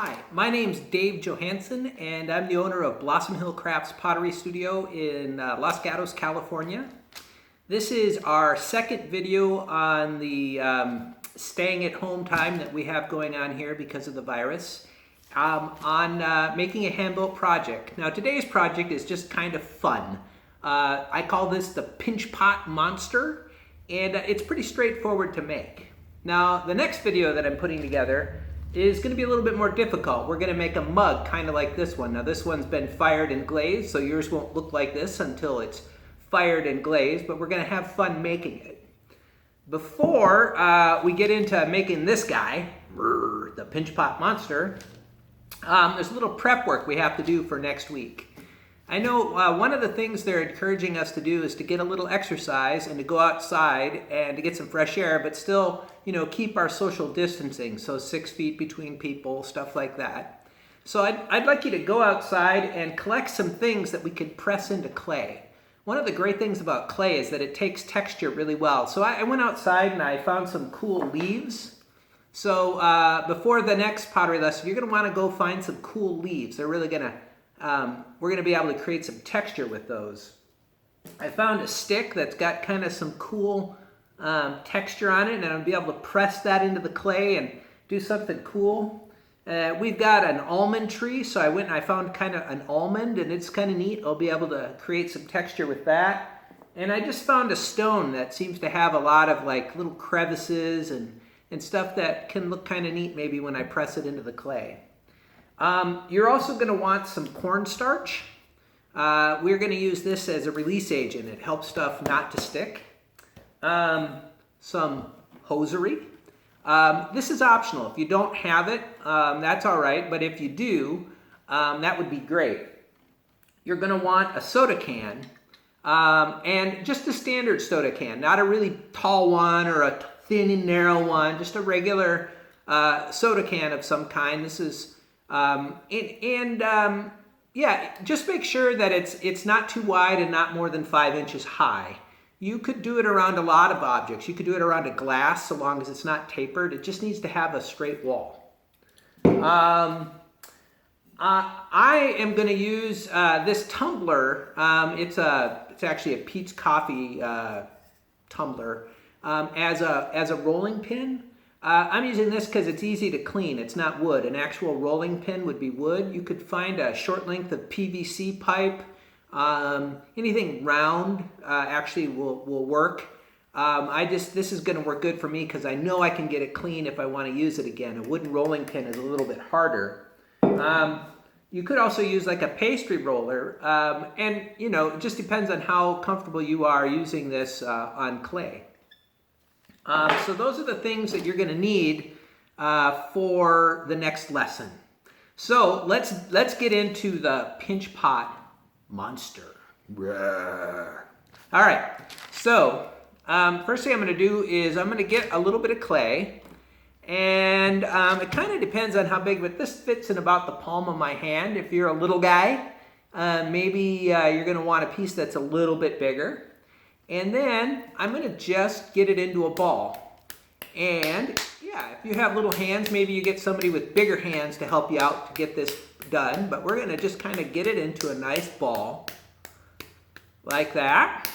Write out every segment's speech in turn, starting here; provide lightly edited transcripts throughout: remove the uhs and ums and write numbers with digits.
Hi, my name's Dave Johansson, and I'm the owner of Blossom Hill Crafts Pottery Studio in Los Gatos, California. This is our second video on the staying at home time that we have going on here because of the virus, on making a hand-built project. Now today's project is just kind of fun. I call this the Pinch Pot Monster, and it's pretty straightforward to make. Now the next video that I'm putting together is going to be a little bit more difficult. We're going to make a mug kind of like this one. Now this one's been fired and glazed, so yours won't look like this until it's fired and glazed, but we're going to have fun making it. Before we get into making this guy, the Pinch Pot Monster, there's a little prep work we have to do for next week. I know one of the things they're encouraging us to do is to get a little exercise and to go outside and to get some fresh air, but still, you know, keep our social distancing, so 6 feet between people, stuff like that. So I'd like you to go outside and collect some things that we could press into clay. One of the great things about clay is that it takes texture really well. So I went outside and I found some cool leaves. So before the next pottery lesson, you're going to want to go find some cool leaves. They're really going to we're going to be able to create some texture with those. I found a stick that's got kind of some cool texture on it, and I'll be able to press that into the clay and do something cool. We've got an almond tree, so I went and I found kind of an almond, and it's kind of neat. I'll be able to create some texture with that. And I just found a stone that seems to have a lot of like little crevices and stuff that can look kind of neat maybe when I press it into the clay. You're also going to want some cornstarch. We're going to use this as a release agent. It helps stuff not to stick. Some hosiery. This is optional. If you don't have it, that's all right. But if you do, that would be great. You're going to want a soda can, and just a standard soda can, not a really tall one or a thin and narrow one, just a regular soda can of some kind. This is yeah, just make sure that it's not too wide and not more than 5 inches high. You could do it around a lot of objects. You could do it around a glass so long as it's not tapered. It just needs to have a straight wall. I am going to use this tumbler. It's actually a Peet's Coffee tumbler as a rolling pin. I'm using this because it's easy to clean. It's not wood. An actual rolling pin would be wood. You could find a short length of PVC pipe. Anything round actually will work. This is going to work good for me because I know I can get it clean if I want to use it again. A wooden rolling pin is a little bit harder. You could also use like a pastry roller, and you know, it just depends on how comfortable you are using this on clay. So those are the things that you're going to need for the next lesson. So let's get into the Pinch Pot Monster. All right. So first thing I'm going to do is I'm going to get a little bit of clay, and it kind of depends on how big, but this fits in about the palm of my hand. If you're a little guy, maybe you're going to want a piece that's a little bit bigger. And then I'm going to just get it into a ball. And yeah, if you have little hands, maybe you get somebody with bigger hands to help you out to get this done. But we're going to just kind of get it into a nice ball like that.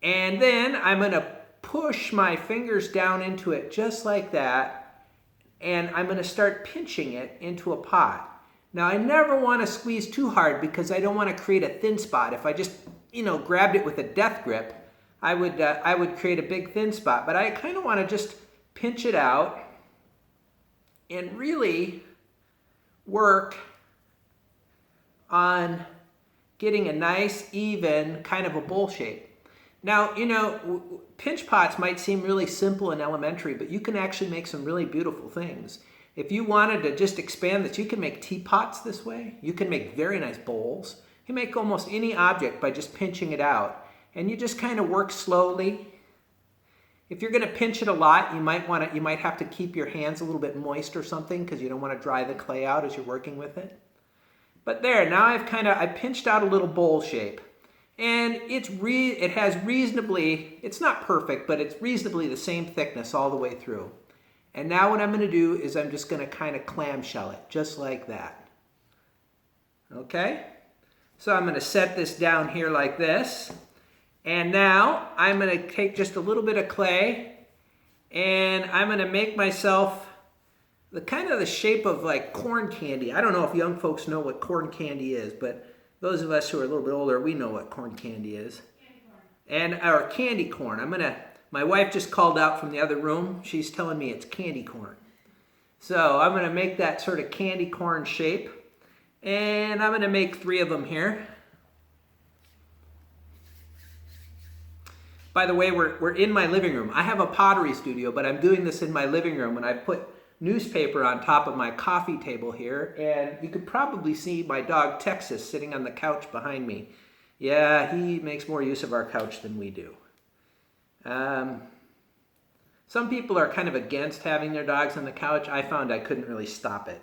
And then I'm going to push my fingers down into it just like that. And I'm going to start pinching it into a pot. Now I never want to squeeze too hard because I don't want to create a thin spot. If I just grabbed it with a death grip, I would create a big thin spot. But I kind of want to just pinch it out and really work on getting a nice, even kind of a bowl shape. Now, pinch pots might seem really simple and elementary, but you can actually make some really beautiful things. If you wanted to just expand this, you can make teapots this way. You can make very nice bowls. You make almost any object by just pinching it out, and you just kind of work slowly. If you're going to pinch it a lot, you might have to keep your hands a little bit moist or something because you don't want to dry the clay out as you're working with it. But there, now I've pinched out a little bowl shape, and it's not perfect, but it's reasonably the same thickness all the way through. And now what I'm going to do is I'm just going to kind of clamshell it, just like that. Okay? So I'm going to set this down here like this. And now I'm going to take just a little bit of clay and I'm going to make myself the kind of the shape of like corn candy. I don't know if young folks know what corn candy is, but those of us who are a little bit older, we know what corn candy is. And our candy corn. My wife just called out from the other room. She's telling me it's candy corn. So I'm going to make that sort of candy corn shape. And I'm going to make 3 of them here. By the way, we're in my living room. I have a pottery studio, but I'm doing this in my living room, and I put newspaper on top of my coffee table here, and you could probably see my dog Texas sitting on the couch behind me. Yeah, he makes more use of our couch than we do. Some people are kind of against having their dogs on the couch. I found I couldn't really stop it.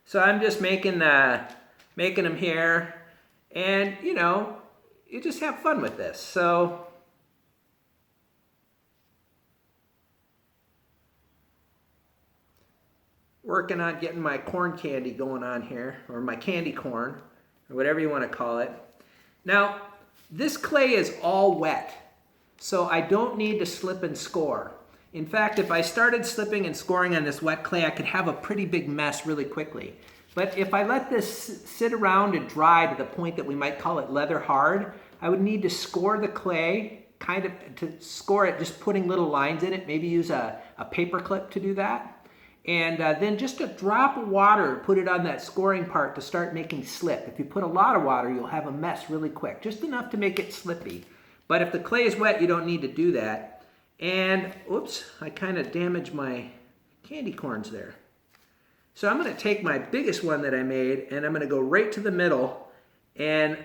So I'm just making them here, and you know, you just have fun with this. So working on getting my corn candy going on here, or my candy corn, or whatever you want to call it. Now, this clay is all wet, so I don't need to slip and score. In fact, if I started slipping and scoring on this wet clay, I could have a pretty big mess really quickly. But if I let this sit around and dry to the point that we might call it leather hard, I would need to score the clay, kind of to score it, just putting little lines in it, maybe use a paper clip to do that. And then just a drop of water, put it on that scoring part to start making slip. If you put a lot of water, you'll have a mess really quick, just enough to make it slippy. But if the clay is wet, you don't need to do that. And, oops, I kind of damaged my candy corns there. So I'm going to take my biggest one that I made, and I'm going to go right to the middle, and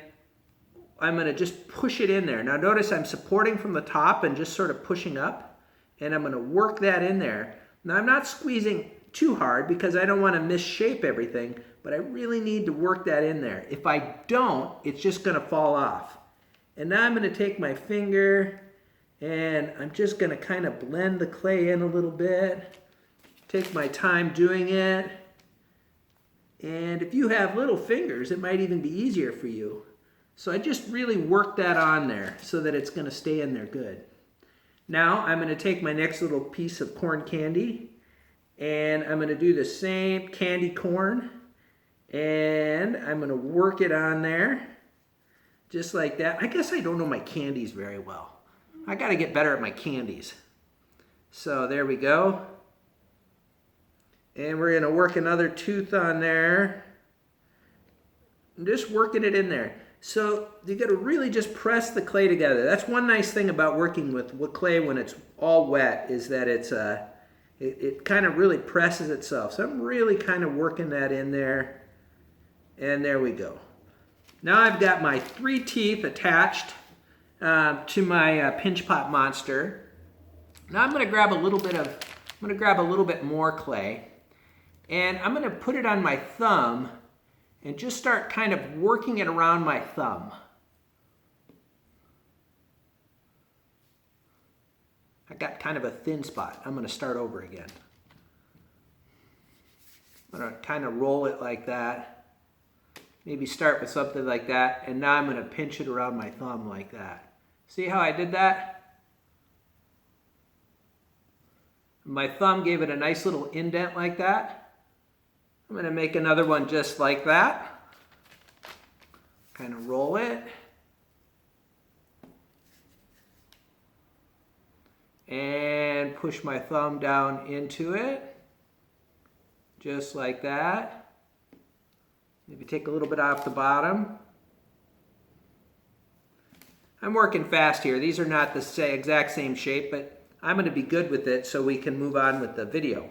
I'm going to just push it in there. Now notice I'm supporting from the top and just sort of pushing up, and I'm going to work that in there. Now I'm not squeezing too hard because I don't want to misshape everything, but I really need to work that in there. If I don't, it's just going to fall off. And now I'm going to take my finger and I'm just going to kind of blend the clay in a little bit. Take my time doing it. And if you have little fingers, it might even be easier for you. So I just really work that on there so that it's going to stay in there good. Now I'm going to take my next little piece of corn candy and I'm going to do the same candy corn and I'm going to work it on there just like that. I guess I don't know my candies very well. I got to get better at my candies. So there we go. And we're going to work another tooth on there. I'm just working it in there. So you got to really just press the clay together. That's one nice thing about working with clay when it's all wet is that it kind of really presses itself. So I'm really kind of working that in there. And there we go. Now I've got my 3 teeth attached to my Pinch Pot Monster. Now I'm going to grab a little bit more clay, and I'm going to put it on my thumb and just start kind of working it around my thumb. I got kind of a thin spot. I'm going to start over again. I'm going to kind of roll it like that. Maybe start with something like that, and now I'm going to pinch it around my thumb like that. See how I did that? My thumb gave it a nice little indent like that. I'm going to make another one just like that. Kind of roll it. And push my thumb down into it. Just like that. Maybe take a little bit off the bottom. I'm working fast here. These are not the exact same shape, but I'm going to be good with it so we can move on with the video.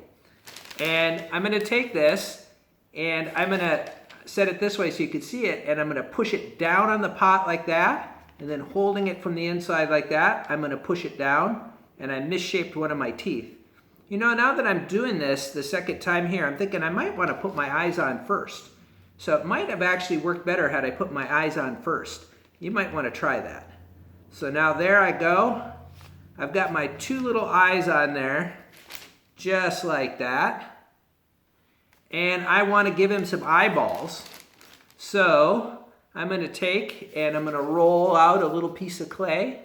And I'm going to take this and I'm going to set it this way so you can see it, and I'm going to push it down on the pot like that, and then holding it from the inside like that, I'm going to push it down, and I misshaped one of my teeth. You know, now that I'm doing this the second time here, I'm thinking I might want to put my eyes on first. So it might have actually worked better had I put my eyes on first. You might want to try that. So now there I go. I've got my 2 little eyes on there, just like that. And I want to give him some eyeballs. So I'm going to take and I'm going to roll out a little piece of clay.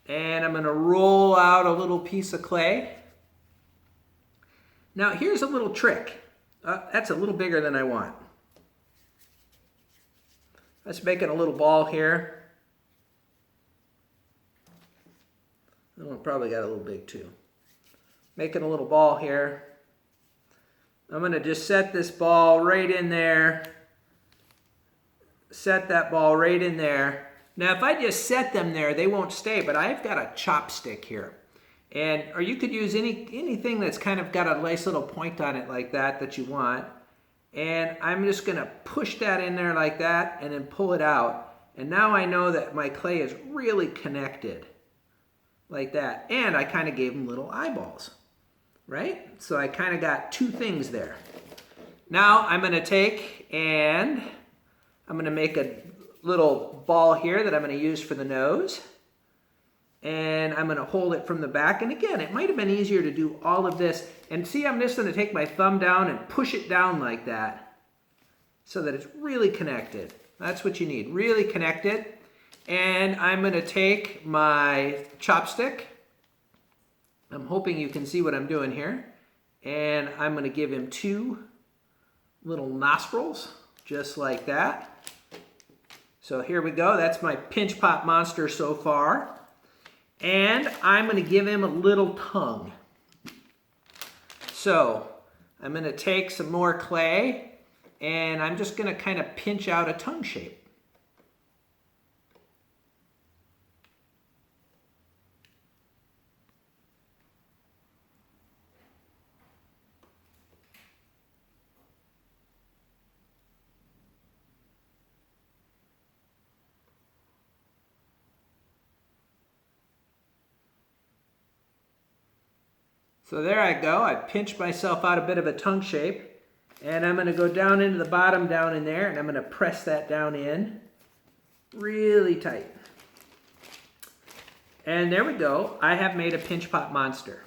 And I'm going to roll out a little piece of clay. Now here's a little trick. That's a little bigger than I want. Let's make it a little ball here. Oh, it probably got a little big too. Making a little ball here. I'm going to just set this ball right in there. Set that ball right in there. Now if I just set them there, they won't stay, but I've got a chopstick here. Or you could use anything that's kind of got a nice little point on it like that you want. And I'm just going to push that in there like that and then pull it out. And now I know that my clay is really connected like that. And I kind of gave them little eyeballs, right? So I kind of got two things there. Now I'm going to take and I'm going to make a little ball here that I'm going to use for the nose. And I'm going to hold it from the back. And again, it might have been easier to do all of this. And see, I'm just going to take my thumb down and push it down like that so that it's really connected. That's what you need, really connected. And I'm going to take my chopstick. I'm hoping you can see what I'm doing here. And I'm going to give him two little nostrils, just like that. So here we go. That's my Pinch Pop monster so far. And I'm going to give him a little tongue. So I'm going to take some more clay and I'm just going to kind of pinch out a tongue shape. So there I go. I pinched myself out a bit of a tongue shape. And I'm going to go down into the bottom down in there. And I'm going to press that down in really tight. And there we go. I have made a Pinch Pop monster.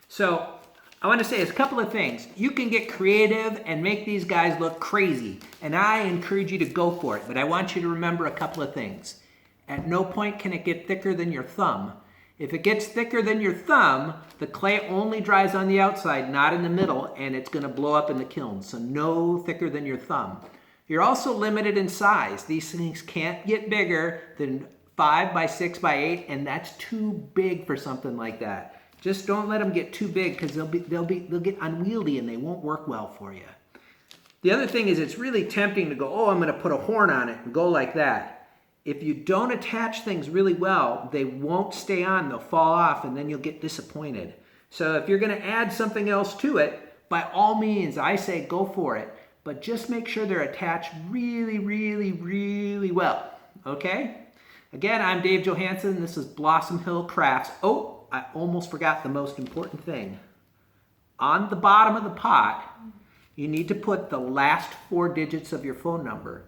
So I want to say a couple of things. You can get creative and make these guys look crazy. And I encourage you to go for it. But I want you to remember a couple of things. At no point can it get thicker than your thumb. If it gets thicker than your thumb, the clay only dries on the outside, not in the middle, and it's going to blow up in the kiln. So no thicker than your thumb. You're also limited in size. These things can't get bigger than 5 by 6 by 8, and that's too big for something like that. Just don't let them get too big because they'll get unwieldy and they won't work well for you. The other thing is it's really tempting to go, oh, I'm going to put a horn on it and go like that. If you don't attach things really well, they won't stay on, they'll fall off, and then you'll get disappointed. So if you're going to add something else to it, by all means, I say go for it. But just make sure they're attached really, really, really well. Okay? Again, I'm Dave Johansen. This is Blossom Hill Crafts. Oh, I almost forgot the most important thing. On the bottom of the pot, you need to put the last 4 digits of your phone number.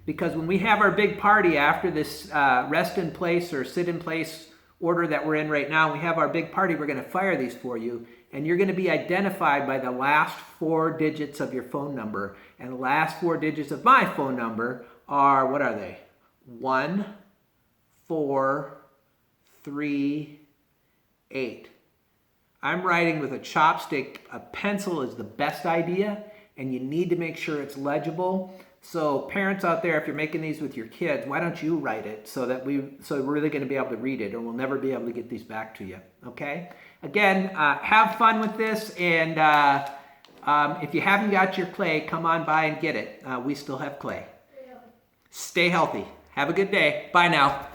Because when we have our big party after this rest in place or sit in place order that we're in right now, we have our big party, we're going to fire these for you. And you're going to be identified by the last 4 digits of your phone number. And the last 4 digits of my phone number are, what are they? 1, 4, 3, 8. I'm writing with a chopstick. A pencil is the best idea, and you need to make sure it's legible. So parents out there, if you're making these with your kids, why don't you write it so we're really going to be able to read it, or we'll never be able to get these back to you. Okay? Again, have fun with this, and if you haven't got your clay, come on by and get it. We still have clay. Stay healthy. Have a good day. Bye now.